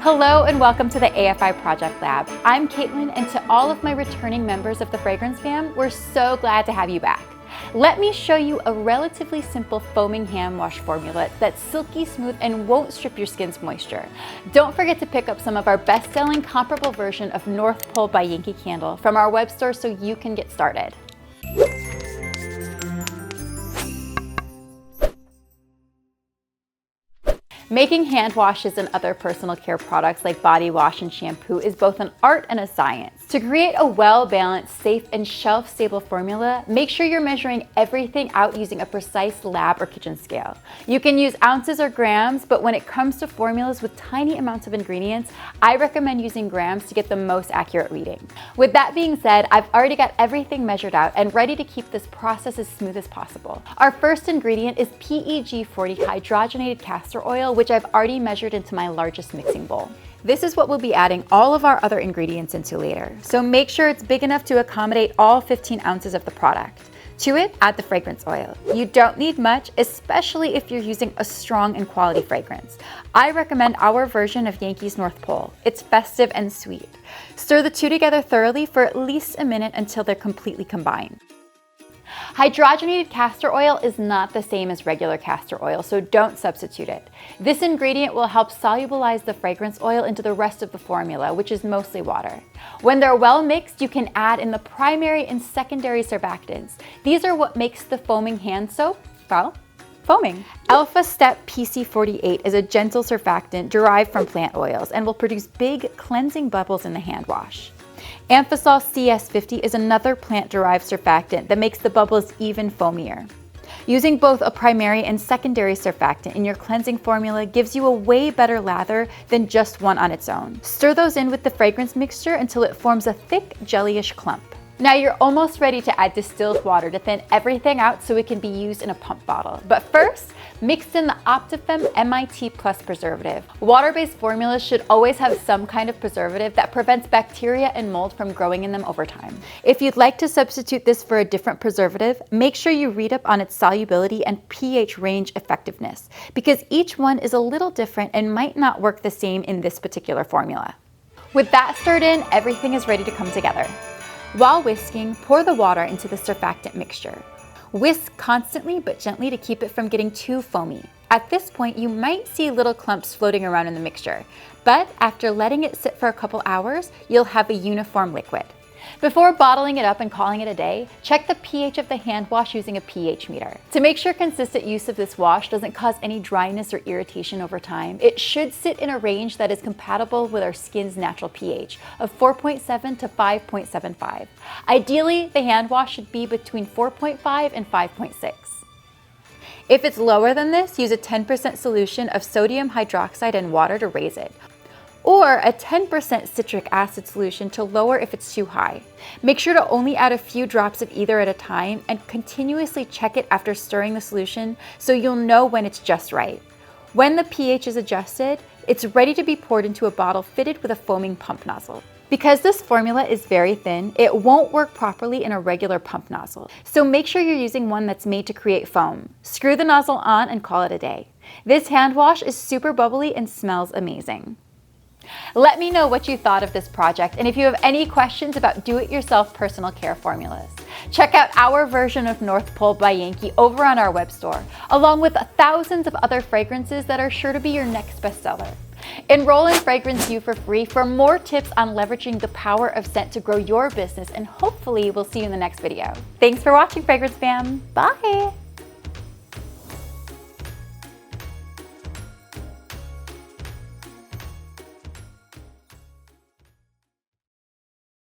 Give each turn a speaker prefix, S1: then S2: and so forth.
S1: Hello and welcome to the AFI Project Lab. I'm Caitlin, and to all of my returning members of the Fragrance Fam, we're so glad to have you back. Let me show you a relatively simple foaming hand wash formula that's silky smooth and won't strip your skin's moisture. Don't forget to pick up some of our best-selling comparable version of North Pole by Yankee Candle from our web store so you can get started. Making hand washes and other personal care products like body wash and shampoo is both an art and a science. To create a well-balanced, safe, and shelf-stable formula, make sure you're measuring everything out using a precise lab or kitchen scale. You can use ounces or grams, but when it comes to formulas with tiny amounts of ingredients, I recommend using grams to get the most accurate reading. With that being said, I've already got everything measured out and ready to keep this process as smooth as possible. Our first ingredient is PEG 40 hydrogenated castor oil, which I've already measured into my largest mixing bowl. This is what we'll be adding all of our other ingredients into later, so make sure it's big enough to accommodate all 15 ounces of the product. To it, add the fragrance oil. You don't need much, especially if you're using a strong and quality fragrance. I recommend our version of Yankee's North Pole. It's festive and sweet. Stir the two together thoroughly for at least a minute until they're completely combined. Hydrogenated castor oil is not the same as regular castor oil, so don't substitute it. This ingredient will help solubilize the fragrance oil into the rest of the formula, which is mostly water. When they're well mixed, you can add in the primary and secondary surfactants. These are what makes the foaming hand soap, well, foaming. Alpha Step PC48 is a gentle surfactant derived from plant oils and will produce big, cleansing bubbles in the hand wash. Amphasol CS50 is another plant-derived surfactant that makes the bubbles even foamier. Using both a primary and secondary surfactant in your cleansing formula gives you a way better lather than just one on its own. Stir those in with the fragrance mixture until it forms a thick, jellyish clump. Now you're almost ready to add distilled water to thin everything out so it can be used in a pump bottle. But first, mix in the Optifem MIT Plus preservative. Water-based formulas should always have some kind of preservative that prevents bacteria and mold from growing in them over time. If you'd like to substitute this for a different preservative, make sure you read up on its solubility and pH range effectiveness, because each one is a little different and might not work the same in this particular formula. With that stirred in, everything is ready to come together. While whisking, pour the water into the surfactant mixture. Whisk constantly but gently to keep it from getting too foamy. At this point, you might see little clumps floating around in the mixture, but after letting it sit for a couple hours, you'll have a uniform liquid. Before bottling it up and calling it a day, check the pH of the hand wash using a pH meter. To make sure consistent use of this wash doesn't cause any dryness or irritation over time, it should sit in a range that is compatible with our skin's natural pH of 4.7 to 5.75. Ideally, the hand wash should be between 4.5 and 5.6. If it's lower than this, use a 10% solution of sodium hydroxide and water to raise it, or a 10% citric acid solution to lower if it's too high. Make sure to only add a few drops of either at a time and continuously check it after stirring the solution so you'll know when it's just right. When the pH is adjusted, it's ready to be poured into a bottle fitted with a foaming pump nozzle. Because this formula is very thin, it won't work properly in a regular pump nozzle, so make sure you're using one that's made to create foam. Screw the nozzle on and call it a day. This hand wash is super bubbly and smells amazing. Let me know what you thought of this project and if you have any questions about do-it-yourself personal care formulas. Check out our version of North Pole by Yankee over on our web store, along with thousands of other fragrances that are sure to be your next bestseller. Enroll in Fragrance U for free for more tips on leveraging the power of scent to grow your business, and hopefully we'll see you in the next video. Thanks for watching, Fragrance Fam. Bye!